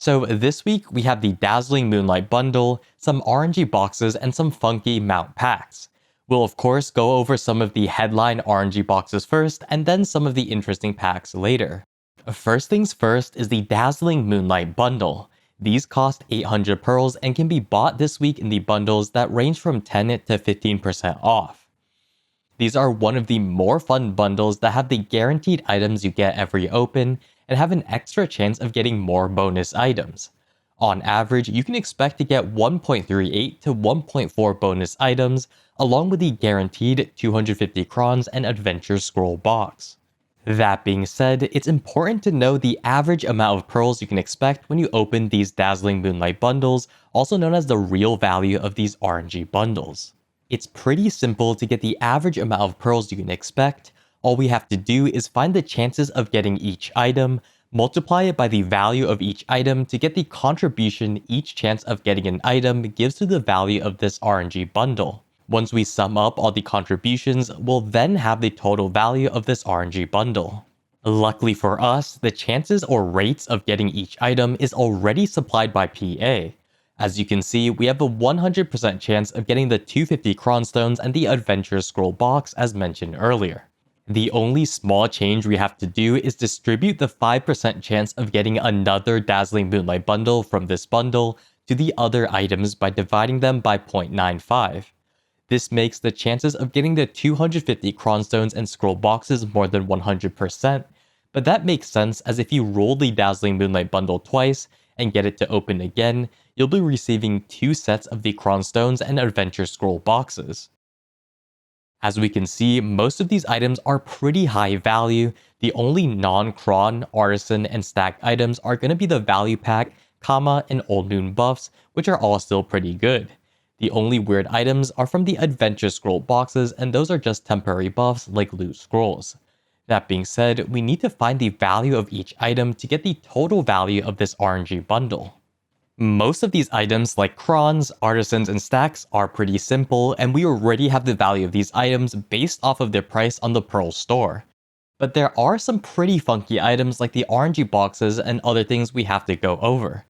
So this week we have the Dazzling Moonlight Bundle, some RNG boxes, and some funky mount packs. We'll of course go over some of the headline RNG boxes first, and then some of the interesting packs later. First things first is the Dazzling Moonlight Bundle. These cost 800 pearls and can be bought this week in the bundles that range from 10 to 15% off. These are one of the more fun bundles that have the guaranteed items you get every open and have an extra chance of getting more bonus items. On average, you can expect to get 1.38 to 1.4 bonus items, along with the guaranteed 250 crons and adventure scroll box. That being said, it's important to know the average amount of pearls you can expect when you open these Dazzling Moonlight bundles, also known as the real value of these RNG bundles. It's pretty simple to get the average amount of pearls you can expect. All we have to do is find the chances of getting each item, multiply it by the value of each item to get the contribution each chance of getting an item gives to the value of this RNG bundle. Once we sum up all the contributions, we'll then have the total value of this RNG bundle. Luckily for us, the chances or rates of getting each item is already supplied by PA. As you can see, we have a 100% chance of getting the 250 Cronstones and the Adventure Scroll box as mentioned earlier. The only small change we have to do is distribute the 5% chance of getting another Dazzling Moonlight bundle from this bundle to the other items by dividing them by 0.95. This makes the chances of getting the 250 Cronstones and scroll boxes more than 100%, but that makes sense as if you roll the Dazzling Moonlight bundle twice and get it to open again, you'll be receiving 2 sets of the Cronstones and Adventure Scroll boxes. As we can see, most of these items are pretty high value. The only non-cron, artisan, and stacked items are going to be the value pack, Kama, and Old Moon buffs, which are all still pretty good. The only weird items are from the Adventure Scroll boxes, and those are just temporary buffs like loot scrolls. That being said, we need to find the value of each item to get the total value of this RNG bundle. Most of these items like crons, artisans, and stacks are pretty simple, and we already have the value of these items based off of their price on the Pearl store. But there are some pretty funky items like the RNG boxes and other things we have to go over.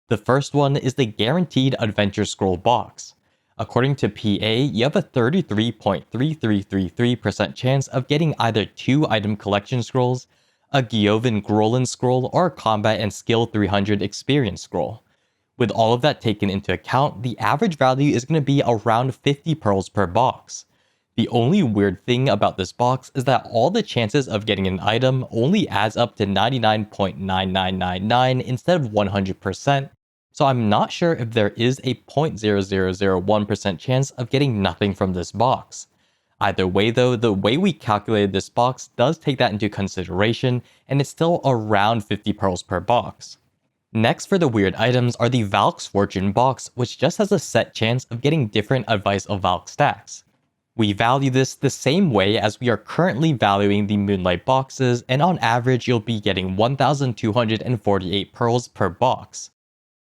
The first one is the guaranteed Adventure Scroll box. According to PA, you have a 33.3333% chance of getting either 2 item collection scrolls, a Giovan Grolin scroll, or a Combat and Skill 300 experience scroll. With all of that taken into account, the average value is going to be around 50 pearls per box. The only weird thing about this box is that all the chances of getting an item only adds up to 99.9999 instead of 100%, so I'm not sure if there is a 0.0001% chance of getting nothing from this box. Either way though, the way we calculated this box does take that into consideration, and it's still around 50 pearls per box. Next for the weird items are the Valks Fortune box, which just has a set chance of getting different Advice of Valk stacks. We value this the same way as we are currently valuing the Moonlight boxes, and on average you'll be getting 1,248 pearls per box.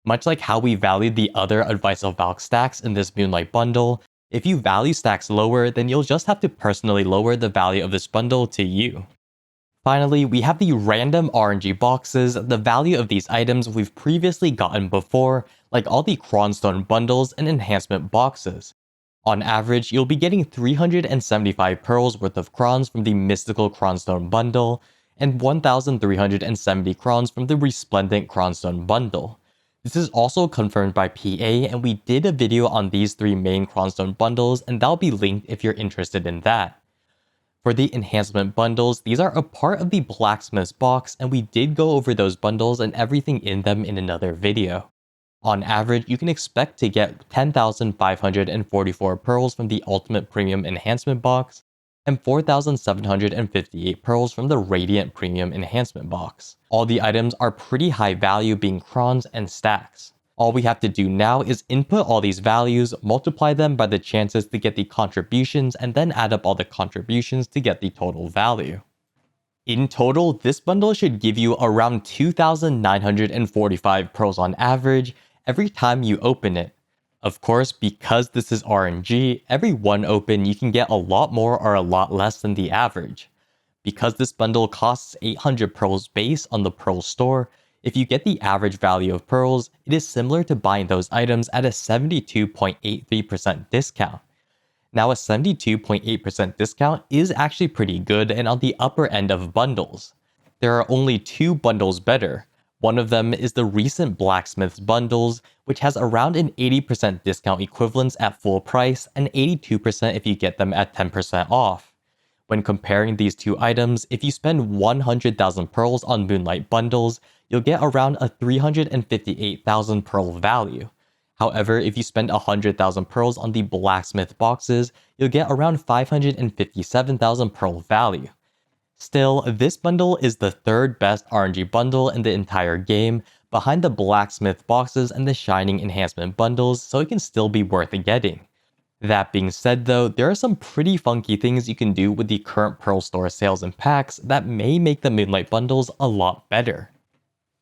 Much like how we valued the other Advice of Valk stacks in this Moonlight bundle, if you value stacks lower, then you'll just have to personally lower the value of this bundle to you. Finally, we have the random RNG boxes. The value of these items we've previously gotten before, like all the Cronstone bundles and Enhancement boxes. On average, you'll be getting 375 pearls worth of crons from the Mystical Cronstone bundle, and 1,370 crons from the Resplendent Cronstone bundle. This is also confirmed by PA, and we did a video on these 3 main Cronstone bundles, and that'll be linked if you're interested in that. For the Enhancement bundles, these are a part of the Blacksmith's box, and we did go over those bundles and everything in them in another video. On average, you can expect to get 10,544 pearls from the Ultimate Premium Enhancement box, and 4,758 pearls from the Radiant Premium Enhancement box. All the items are pretty high value, being crons and stacks. All we have to do now is input all these values, multiply them by the chances to get the contributions, and then add up all the contributions to get the total value. In total, this bundle should give you around 2,945 pearls on average every time you open it. Of course, because this is RNG, every one open you can get a lot more or a lot less than the average. Because this bundle costs 800 pearls base on the Pearl store, If you get the average value of pearls, it is similar to buying those items at a 72.83% discount. Now, a 72.8% discount is actually pretty good and on the upper end of bundles. There are only two bundles better. One of them is the recent Blacksmith's bundles, which has around an 80% discount equivalence at full price and 82% if you get them at 10% off. When comparing these two items, if you spend 100,000 pearls on Moonlight bundles, you'll get around a 358,000 pearl value. However, if you spend 100,000 pearls on the Blacksmith boxes, you'll get around 557,000 pearl value. Still, this bundle is the third best RNG bundle in the entire game, behind the Blacksmith boxes and the Shining Enhancement bundles, so it can still be worth getting. That being said though, there are some pretty funky things you can do with the current Pearl Store sales and packs that may make the Moonlight bundles a lot better.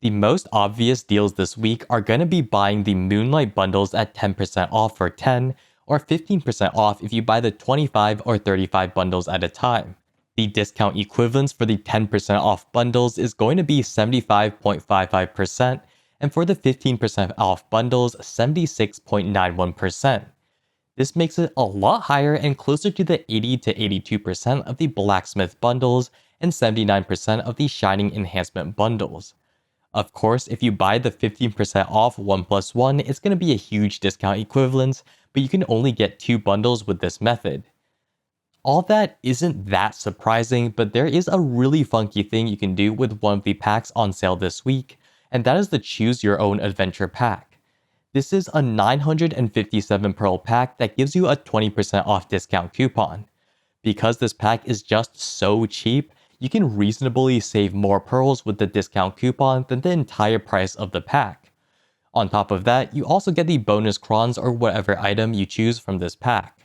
The most obvious deals this week are going to be buying the Moonlight bundles at 10% off for 10, or 15% off if you buy the 25 or 35 bundles at a time. The discount equivalence for the 10% off bundles is going to be 75.55%, and for the 15% off bundles, 76.91%. This makes it a lot higher and closer to the 80 to 82% of the Blacksmith bundles and 79% of the Shining Enhancement bundles. Of course, if you buy the 15% off 1+1, it's going to be a huge discount equivalence, but you can only get 2 bundles with this method. All that isn't that surprising, but there is a really funky thing you can do with one of the packs on sale this week, and that is the Choose Your Own Adventure pack. This is a 957 pearl pack that gives you a 20% off discount coupon. Because this pack is just so cheap, you can reasonably save more pearls with the discount coupon than the entire price of the pack. On top of that, you also get the bonus crons or whatever item you choose from this pack.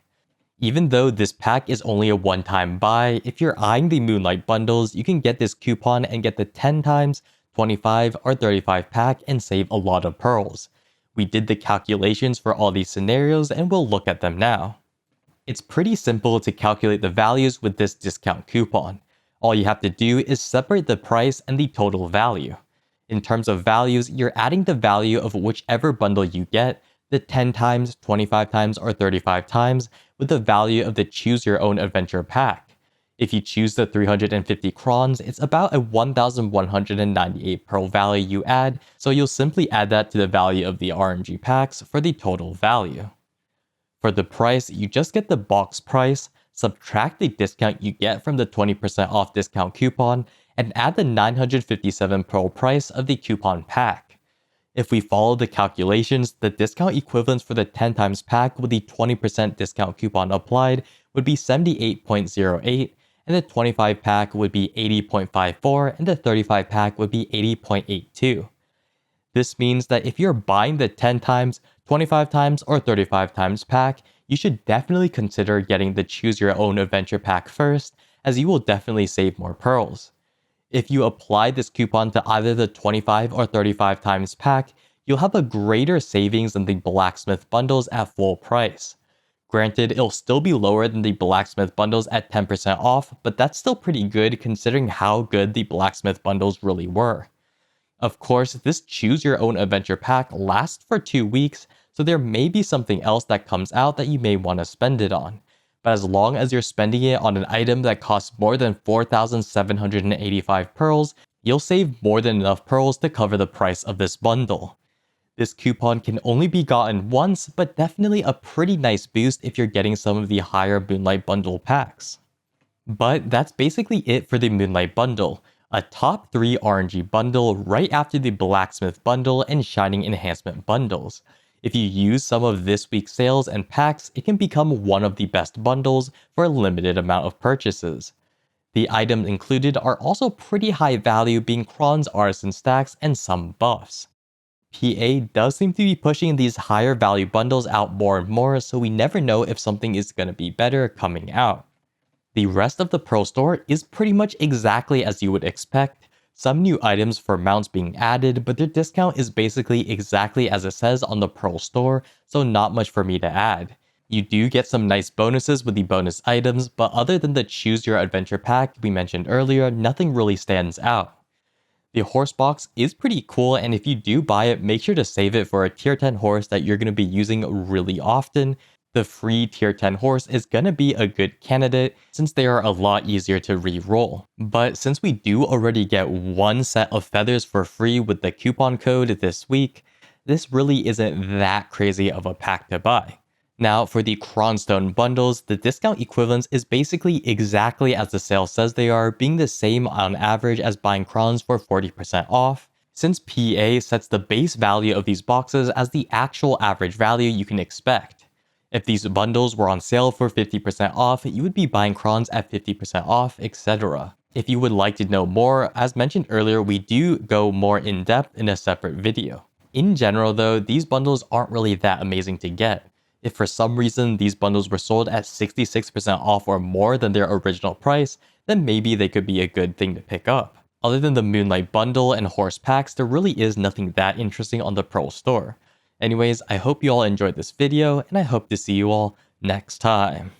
Even though this pack is only a one-time buy, if you're eyeing the Moonlight bundles, you can get this coupon and get the 10 times, 25, or 35 pack and save a lot of pearls. We did the calculations for all these scenarios and we'll look at them now. It's pretty simple to calculate the values with this discount coupon. All you have to do is separate the price and the total value. In terms of values, you're adding the value of whichever bundle you get, the 10 times, 25 times, or 35 times, with the value of the Choose Your Own Adventure pack. If you choose the 350 crons, it's about a 1,198 pearl value you add, so you'll simply add that to the value of the RNG packs for the total value. For the price, you just get the box price, subtract the discount you get from the 20% off discount coupon, and add the 957 pearl price of the coupon pack. If we follow the calculations, the discount equivalence for the 10 times pack with the 20% discount coupon applied would be 78.08, and the 25 pack would be 80.54, and the 35 pack would be 80.82. This means that if you're buying the 10 times, 25 times, or 35 times pack, you should definitely consider getting the Choose Your Own Adventure pack first, as you will definitely save more pearls. If you apply this coupon to either the 25 or 35 times pack, you'll have a greater savings than the Blacksmith bundles at full price. Granted, it'll still be lower than the Blacksmith bundles at 10% off, but that's still pretty good considering how good the Blacksmith bundles really were. Of course, this Choose Your Own Adventure pack lasts for 2 weeks, so there may be something else that comes out that you may want to spend it on. But as long as you're spending it on an item that costs more than 4,785 pearls, you'll save more than enough pearls to cover the price of this bundle. This coupon can only be gotten once, but definitely a pretty nice boost if you're getting some of the higher Moonlight bundle packs. But that's basically it for the Moonlight bundle, a top 3 RNG bundle right after the Blacksmith bundle and Shining Enhancement bundles. If you use some of this week's sales and packs, it can become one of the best bundles for a limited amount of purchases. The items included are also pretty high value, being crons, artisan stacks, and some buffs. PA does seem to be pushing these higher value bundles out more and more, so we never know if something is going to be better coming out. The rest of the Pearl Store is pretty much exactly as you would expect. Some new items for mounts being added, but their discount is basically exactly as it says on the Pearl Store, so not much for me to add. You do get some nice bonuses with the bonus items, but other than the Choose Your Adventure pack we mentioned earlier, nothing really stands out. The horse box is pretty cool, and if you do buy it, make sure to save it for a tier 10 horse that you're going to be using really often. The free tier 10 horse is going to be a good candidate since they are a lot easier to re-roll. But since we do already get one set of feathers for free with the coupon code this week, this really isn't that crazy of a pack to buy. Now, for the Cronstone bundles, the discount equivalence is basically exactly as the sale says they are, being the same on average as buying crons for 40% off, since PA sets the base value of these boxes as the actual average value you can expect. If these bundles were on sale for 50% off, you would be buying crons at 50% off, etc. If you would like to know more, as mentioned earlier, we do go more in depth in a separate video. In general though, these bundles aren't really that amazing to get. If for some reason these bundles were sold at 66% off or more than their original price, then maybe they could be a good thing to pick up. Other than the Moonlight Bundle and horse packs, there really is nothing that interesting on the Pearl store. Anyways, I hope you all enjoyed this video, and I hope to see you all next time.